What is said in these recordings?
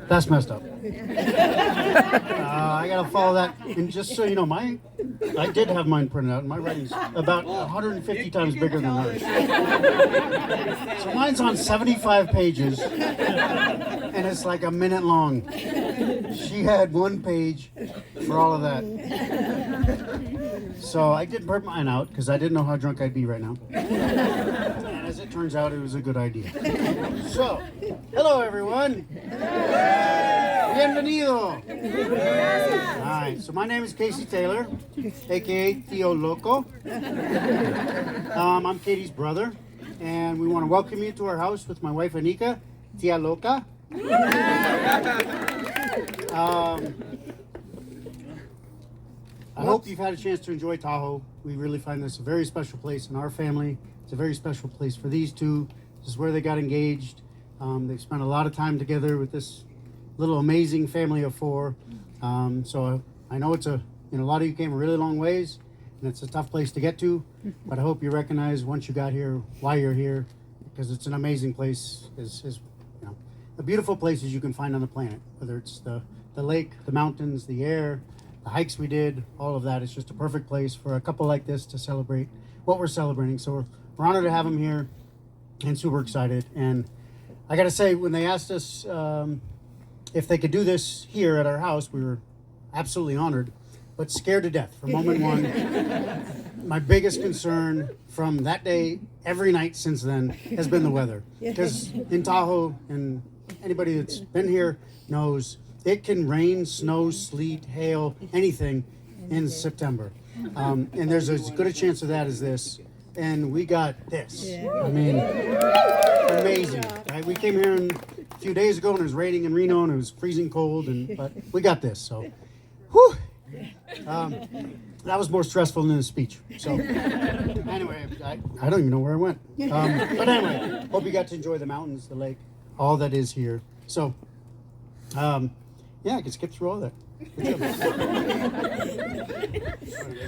That's messed up. I gotta follow that. And just so you know, I did have mine printed out, and my writing's about 150 times bigger than hers. So mine's on 75 pages, and it's like a minute long. She had 1 page for all of that. So I did print mine out because I didn't know how drunk I'd be right now. And as it turns out, it was a good idea. So, hello everyone. Bienvenido. All right, so my name is Casey Taylor, aka Theo Loco. I'm Katie's brother, and we want to welcome you to our house with my wife Anika, Tia Loca. I hope you've had a chance to enjoy Tahoe. We really find this a very special place in our family. It's a very special place for these two. This is where they got engaged. They've spent a lot of time together with this little amazing family of 4. So I know a lot of you came a really long ways, and it's a tough place to get to. But I hope you recognize once you got here why you're here, because it's an amazing place. Is the beautiful places you can find on the planet, whether it's the lake, the mountains, the air, the hikes we did, all of that. It's just a perfect place for a couple like this to celebrate what we're celebrating. So we're honored to have them here and super excited. And I got to say, when they asked us if they could do this here at our house, we were absolutely honored, but scared to death from moment one. My biggest concern from that day, every night since then, has been the weather. Because in Tahoe, and anybody that's been here knows, it can rain, snow, sleet, hail, anything in September. And there's as good a chance of that as this. And we got this. I mean, amazing. Right? We came here a few days ago and it was raining in Reno and it was freezing cold, but we got this. So, whew. That was more stressful than the speech. So, anyway, I don't even know where I went. But anyway, hope you got to enjoy the mountains, the lake, all that is here. So, yeah, I can skip through all that.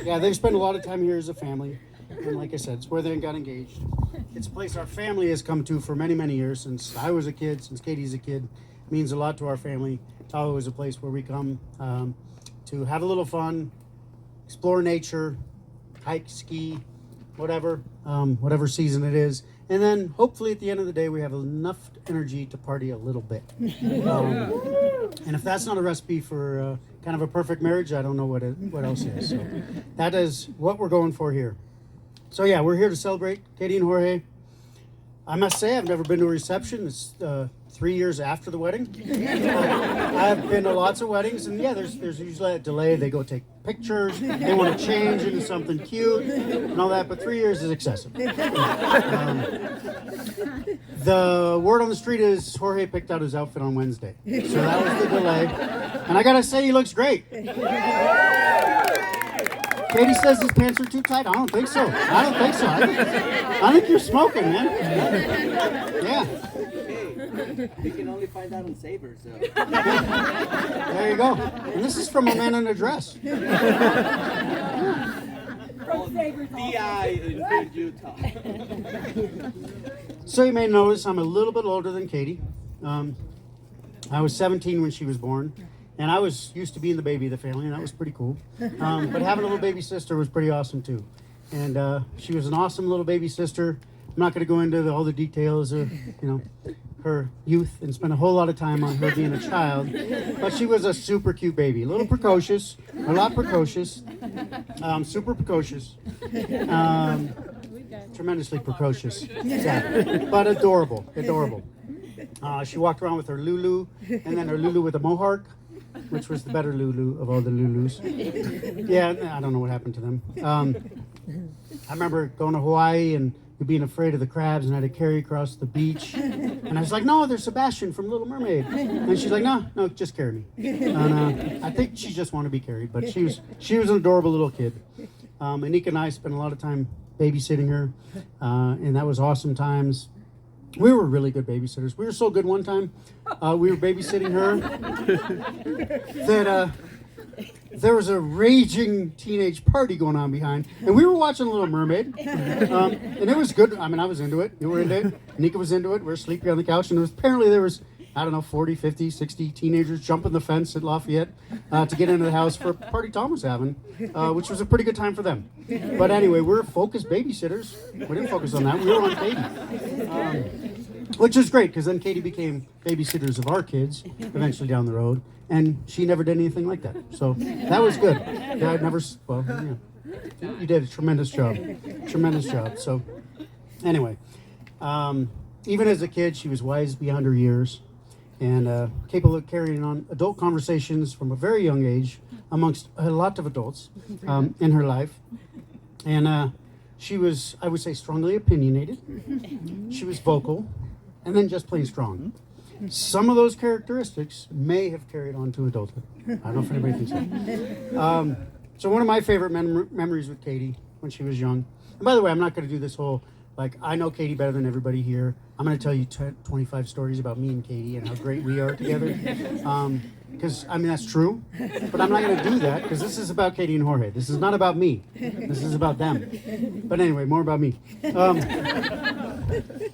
Yeah, they've spent a lot of time here as a family. And like I said, it's where they got engaged. It's a place our family has come to for many, many years. Since I was a kid, since Katie's a kid, it means a lot to our family. Tahoe is a place where we come to have a little fun, explore nature, hike, ski, whatever season it is. And then hopefully at the end of the day, we have enough energy to party a little bit. And if that's not a recipe for kind of a perfect marriage, I don't know what else is. So that is what we're going for here. So yeah, we're here to celebrate Katie and Jorge. I must say, I've never been to a reception. It's 3 years after the wedding. I've been to lots of weddings, and yeah, there's usually a delay. They go take pictures, they want to change into something cute and all that, but 3 years is excessive. The word on the street is Jorge picked out his outfit on Wednesday, so that was the delay. And I gotta say, he looks great. Katie says his pants are too tight. I don't think so. I think you're smoking, man. Yeah. You can only find out on Saber, so. There you go. And this is from a man in a dress. DI in Utah. So you may notice I'm a little bit older than Katie. I was 17 when she was born. And I was used to being the baby of the family, and that was pretty cool. But having a little baby sister was pretty awesome, too. And she was an awesome little baby sister. I'm not going to go into all the details of, her youth and spend a whole lot of time on her being a child. But she was a super cute baby. A lot precocious. Super precocious. Tremendously precocious. Sad. But adorable. She walked around with her Lulu, and then her Lulu with a mohawk, which was the better Lulu of all the Lulus. Yeah, I don't know what happened to them. I remember going to Hawaii and being afraid of the crabs, and I had to carry across the beach. And I was like, no, there's Sebastian from Little Mermaid. And she's like, no, just carry me. And I think she just wanted to be carried, but she was an adorable little kid. Anika and I spent a lot of time babysitting her, and that was awesome times. We were really good babysitters. We were so good one time, we were babysitting her, that there was a raging teenage party going on behind, and we were watching Little Mermaid, and it was good. I mean, I was into it. You were into it. Nika was into it. We were sleeping on the couch, and apparently there was I don't know, 40, 50, 60 teenagers jumping the fence at Lafayette to get into the house for a party Tom was having, which was a pretty good time for them. But anyway, we're focused babysitters. We didn't focus on that. We were on Katie. Which is great, because then Katie became babysitters of our kids eventually down the road, and she never did anything like that. So that was good. Dad never, well, yeah. You did a tremendous job. Tremendous job. So anyway, even as a kid, she was wise beyond her years and capable of carrying on adult conversations from a very young age amongst a lot of adults in her life. And she was, I would say, strongly opinionated. She was vocal, and then just plain strong. Some of those characteristics may have carried on to adulthood. I don't know if anybody thinks so. So one of my favorite memories with Katie when she was young, and by the way, I'm not going to do this whole, like, I know Katie better than everybody here. I'm going to tell you 25 stories about me and Katie and how great we are together. Because, I mean, that's true. But I'm not going to do that because this is about Katie and Jorge. This is not about me. This is about them. But anyway, more about me.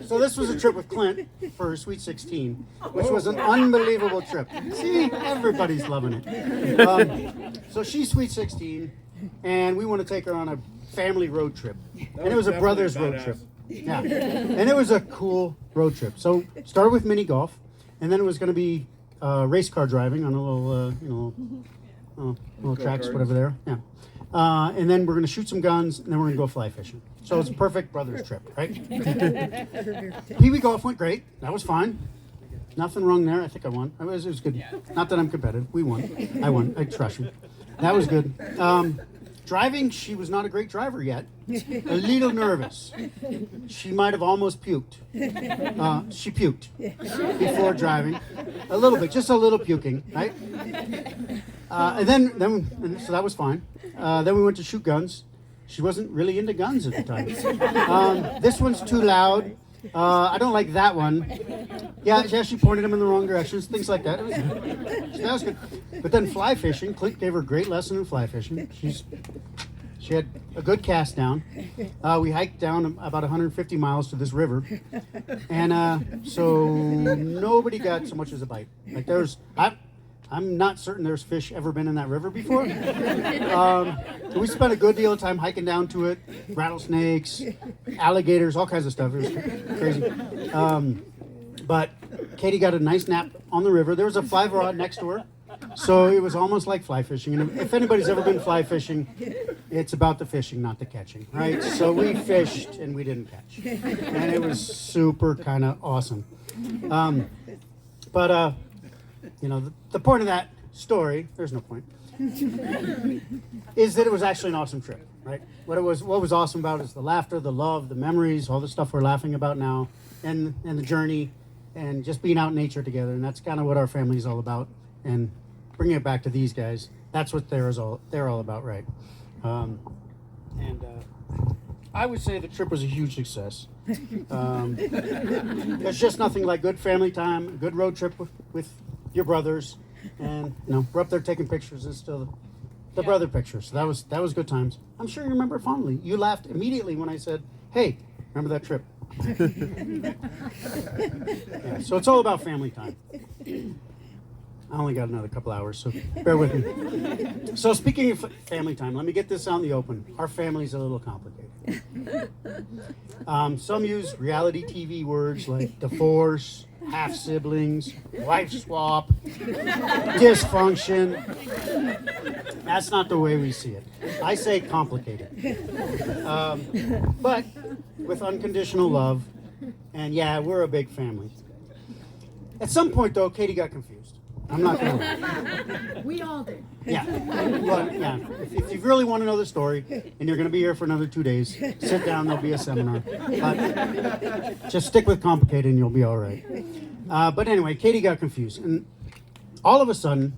So this was a trip with Clint for her Sweet 16, which was an unbelievable trip. See, everybody's loving it. So she's Sweet 16, and we want to take her on a family road trip. And it was a brothers road trip. Yeah, and it was a cool road trip. So started with mini golf, and then it was going to be race car driving on a little, little tracks, whatever there. Yeah, and then we're going to shoot some guns, and then we're going to go fly fishing. So it's a perfect brothers trip, right? Pee Wee golf went great. That was fine. Nothing wrong there. I think I won. It was good. Not that I'm competitive. We won. I won. I crushed him. That was good. Driving, she was not a great driver yet. A little nervous. She might have almost puked. She puked before driving. A little bit, just a little puking, right? And then so that was fine. Then we went to shoot guns. She wasn't really into guns at the time. This one's too loud. I don't like that one. Yeah, she pointed him in the wrong directions, things like that. That was good. But then fly fishing, Clint gave her a great lesson in fly fishing. She had a good cast down. We hiked down about 150 miles to this river, and so nobody got so much as a bite. Like I'm not certain there's fish ever been in that river before. We spent a good deal of time hiking down to it. Rattlesnakes, alligators, all kinds of stuff. It was crazy. But Katie got a nice nap on the river. There was a fly rod next to her. So it was almost like fly fishing. And if anybody's ever been fly fishing, it's about the fishing, not the catching, right? So we fished and we didn't catch. And it was super kind of awesome. But the point of that story, there's no point, is that it was actually an awesome trip, right? What was awesome about it is the laughter, the love, the memories, all the stuff we're laughing about now, and the journey, and just being out in nature together. And that's kind of what our family is all about. And bringing it back to these guys, that's what they're all about, right? I would say the trip was a huge success. There's just nothing like good family time, a good road trip with your brothers, and we're up there taking pictures. And still the brother pictures. So that was good times. I'm sure you remember it fondly. You laughed immediately when I said, "Hey, remember that trip?" Yeah, so it's all about family time. I only got another couple hours, so bear with me. So speaking of family time, let me get this out in the open. Our family's a little complicated. Some use reality TV words like divorce, half siblings, wife swap, dysfunction. That's not the way we see it. I say complicated. But with unconditional love, and yeah, we're a big family. At some point, though, Katie got confused. I'm not going to. We all did. Yeah. Well, yeah. If you really want to know the story, and you're going to be here for another 2 days, sit down. There'll be a seminar. But just stick with complicated, and you'll be all right. But anyway, Katie got confused, and all of a sudden,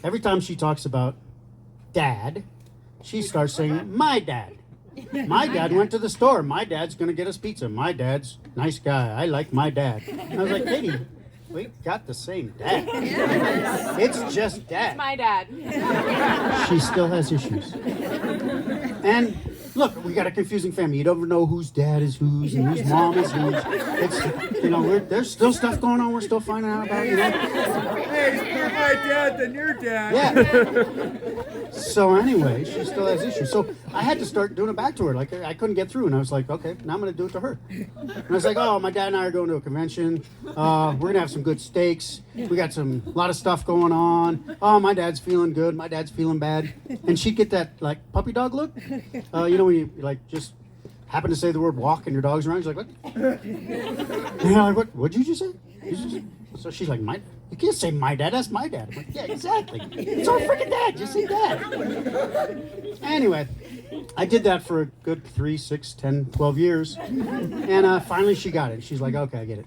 every time she talks about Dad, she starts saying, "My dad. My dad went to the store. My dad's going to get us pizza. My dad's nice guy. I like my dad." And I was like, Katie, we got the same dad. It's just Dad. My dad. She still has issues. And look, we got a confusing family. You don't know whose dad is whose and whose mom is whose. It's, there's still stuff going on we're still finding out about, Hey, he's more my dad than your dad. Yeah. So anyway, she still has issues. So I had to start doing it back to her. Like, I couldn't get through, and I was like, okay, now I'm going to do it to her. And I was like, oh, my dad and I are going to a convention. We're going to have some good steaks. We got a lot of stuff going on. Oh, my dad's feeling good. My dad's feeling bad. And she'd get that, like, puppy dog look. When you, like, just happen to say the word walk and your dog's around. She's like, what? And you're like, what'd you just say? So she's like, you can't say my dad, that's my dad. I'm like, yeah, exactly. It's our freaking dad, just say dad. Anyway, I did that for a good 3, 6, 10, 12 years. And finally she got it. She's like, okay, I get it.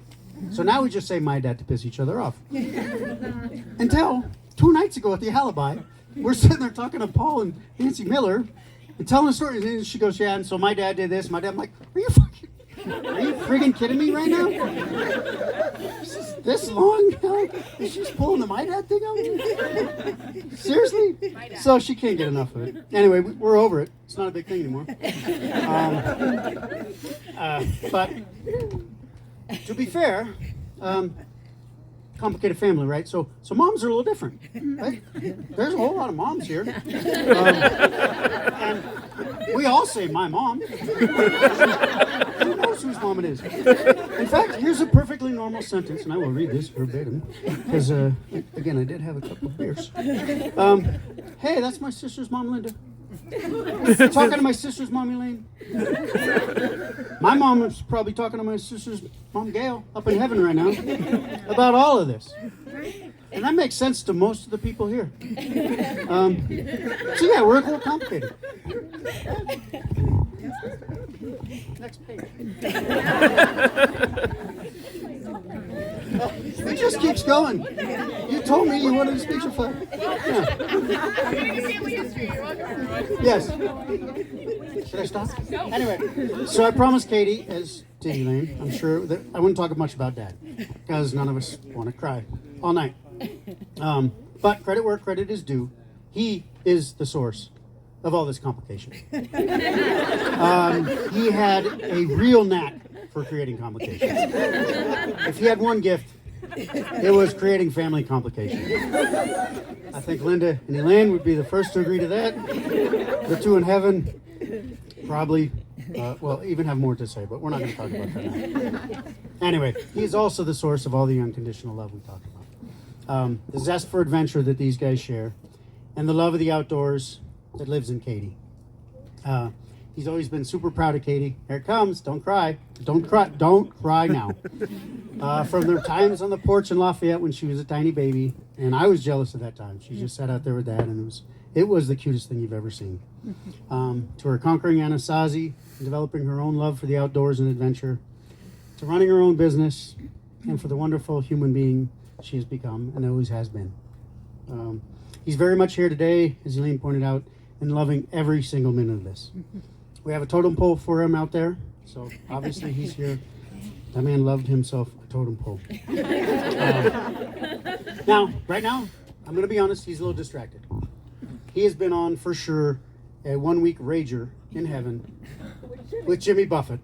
So now we just say my dad to piss each other off. Until 2 nights ago at the Alibi, we're sitting there talking to Paul and Nancy Miller and telling the stories. And she goes, yeah, and so my dad did this. My dad, I'm like, are you friggin' kidding me right now? This long now? And she's pulling the my dad thing out? Seriously? So she can't get enough of it. Anyway, we're over it. It's not a big thing anymore. But to be fair, complicated family, right? So moms are a little different, right? There's a whole lot of moms here. And we all say my mom. Who knows whose mom it is? In fact, here's a perfectly normal sentence, and I will read this verbatim, because, again, I did have a couple of beers. Hey, that's my sister's mom, Linda. Talking to my sister's mom, Elaine. My mom is probably talking to my sister's mom, Gail, up in heaven right now, about all of this. And that makes sense to most of the people here. So yeah, we're a little complicated. Next page. It just keeps going. You told me you wanted to speak your flag. Yeah. Yes. Should I stop? Anyway, so I promised Katie, as to Elaine, I'm sure that I wouldn't talk much about Dad, because none of us want to cry all night. But credit where credit is due. He is the source of all this complication. He had a real knack for creating complications. If he had one gift, it was creating family complications. I think Linda and Elaine would be the first to agree to that. The two in heaven probably, even have more to say, but we're not going to talk about that now. Anyway, he's also the source of all the unconditional love we talked about. The zest for adventure that these guys share, and the love of the outdoors that lives in Katie. He's always been super proud of Katie. Here it comes. Don't cry. Don't cry. Don't cry now. From their times on the porch in Lafayette when she was a tiny baby, and I was jealous at that time. She just sat out there with Dad, and it was the cutest thing you've ever seen. To her conquering Anasazi, developing her own love for the outdoors and adventure, to running her own business, and for the wonderful human being she has become and always has been. He's very much here today, as Elaine pointed out, and loving every single minute of this. We have a totem pole for him out there, so obviously he's here. That man loved himself a totem pole. Right now, I'm going to be honest, he's a little distracted. He has been on, for sure, a 1-week rager in heaven with Jimmy Buffett,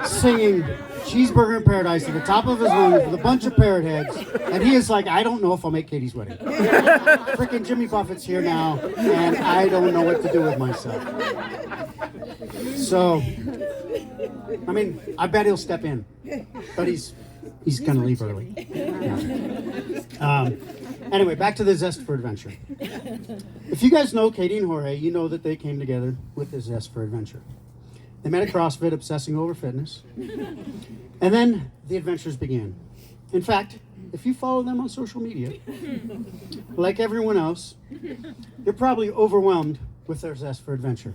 singing Cheeseburger in Paradise at the top of his lungs with a bunch of parrot heads, and he is like, I don't know if I'll make Katie's wedding. Frickin' Jimmy Buffett's here now, and I don't know what to do with myself. So, I mean, I bet he'll step in, but he's gonna leave early. Yeah. Anyway, back to the zest for adventure. If you guys know Katie and Jorge, you know that they came together with the zest for adventure. They met at CrossFit, obsessing over fitness. And then the adventures began. In fact, if you follow them on social media, like everyone else, you're probably overwhelmed with their zest for adventure.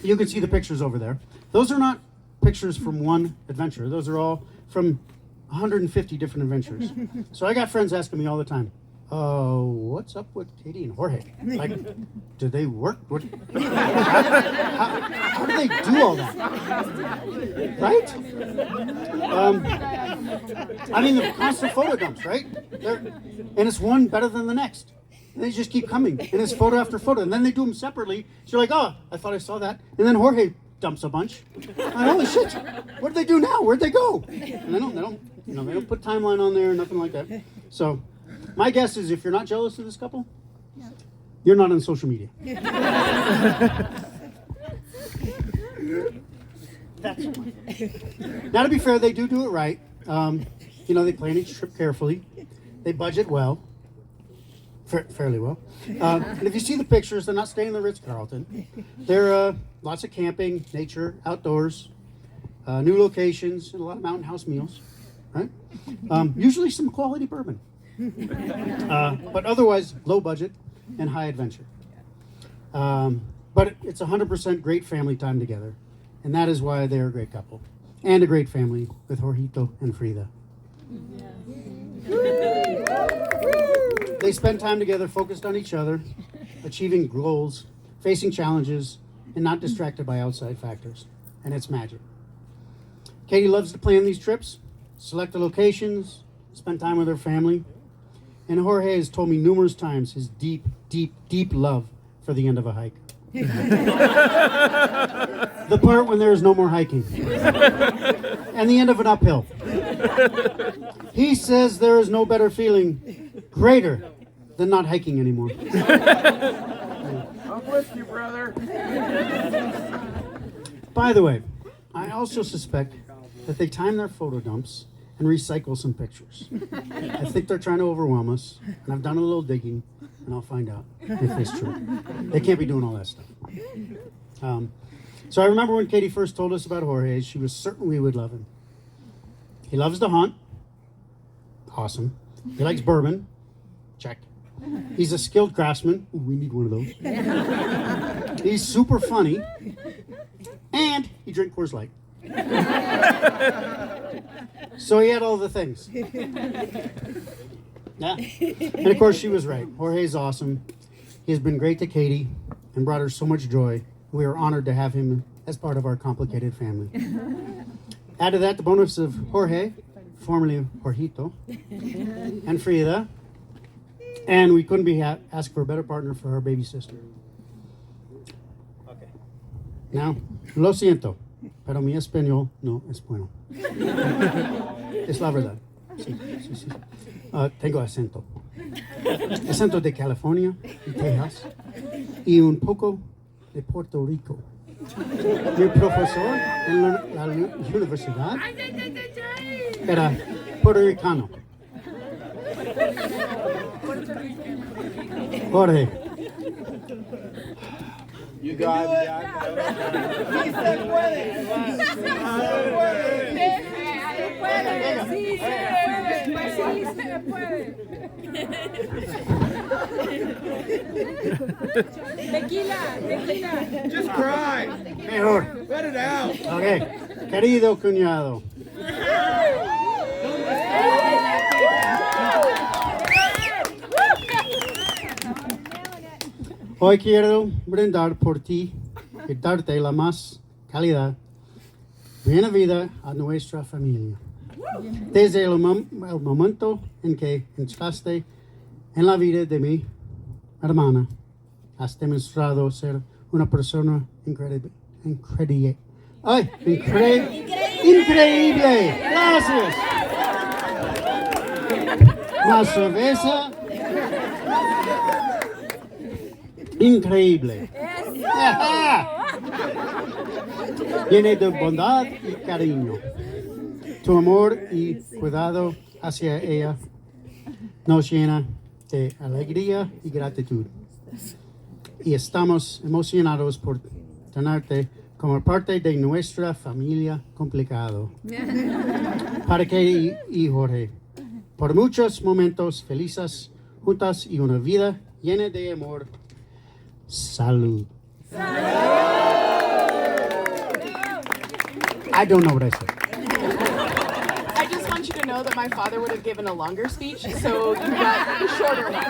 You can see the pictures over there. Those are not pictures from one adventure. Those are all from 150 different adventures. So I got friends asking me all the time, what's up with Katie and Jorge? Like, do they work? How do they do all that? Right? I mean, the constant photo dumps, right? And it's one better than the next. And they just keep coming. And it's photo after photo. And then they do them separately. So you're like, oh, I thought I saw that. And then Jorge dumps a bunch. Like, holy shit. What did they do now? Where'd they go? And they don't put timeline on there, nothing like that. So my guess is if you're not jealous of this couple, you're not on social media. That's one. Now, to be fair, they do it right. They plan each trip carefully. They budget well, fairly well. And if you see the pictures, they're not staying in the Ritz-Carlton. They're lots of camping, nature, outdoors, new locations, and a lot of mountain house meals, right? Usually some quality bourbon. But otherwise, low budget and high adventure. But it's 100% great family time together. And that is why they're a great couple. And a great family with Jorgito and Frida. They spend time together focused on each other, achieving goals, facing challenges, and not distracted by outside factors. And it's magic. Katie loves to plan these trips, select the locations, spend time with her family. And Jorge has told me numerous times his deep, deep, deep love for the end of a hike. The part when there is no more hiking. And the end of an uphill. He says there is no better feeling greater than not hiking anymore. I'm with you, brother. By the way, I also suspect that they time their photo dumps and recycle some pictures. I think they're trying to overwhelm us, and I've done a little digging, and I'll find out if it's true. They can't be doing all that stuff. So I remember when Katie first told us about Jorge, she was certain we would love him. He loves to hunt. Awesome. He likes bourbon. Check. He's a skilled craftsman. Ooh, we need one of those. He's super funny. And he drinks Coors Light. So he had all the things. Yeah. And of course, she was right. Jorge's awesome. He has been great to Katie and brought her so much joy. We are honored to have him as part of our complicated family. Add to that the bonus of Jorge, formerly Jorgito, and Frida. And we couldn't be asked for a better partner for our baby sister. Okay. Now, lo siento, pero mi español no es bueno. Es la verdad. Sí. Tengo acento. Acento de California y Texas y un poco de Puerto Rico. Mi profesor en la universidad era puertorricano. Jorge. You got it. Sí se puede. Tequila. Just cry. Mejor. Let it out. Ok. Querido cuñado. Hoy quiero brindar por ti y darte la más calidad, buena vida a nuestra familia. Desde el momento en que entraste en la vida de mi hermana, has demostrado ser una persona increíble. Increíble. Gracias. La cerveza. Increíble. Llena de bondad y cariño. Tu amor y cuidado hacia ella nos llena de alegría y gratitud. Y estamos emocionados por tenerte como parte de nuestra familia complicado. Para Katie y Jorge, por muchos momentos felices juntas y una vida llena de amor. Salud. I don't know what I said. I just want you to know that my father would have given a longer speech, so you got a shorter one.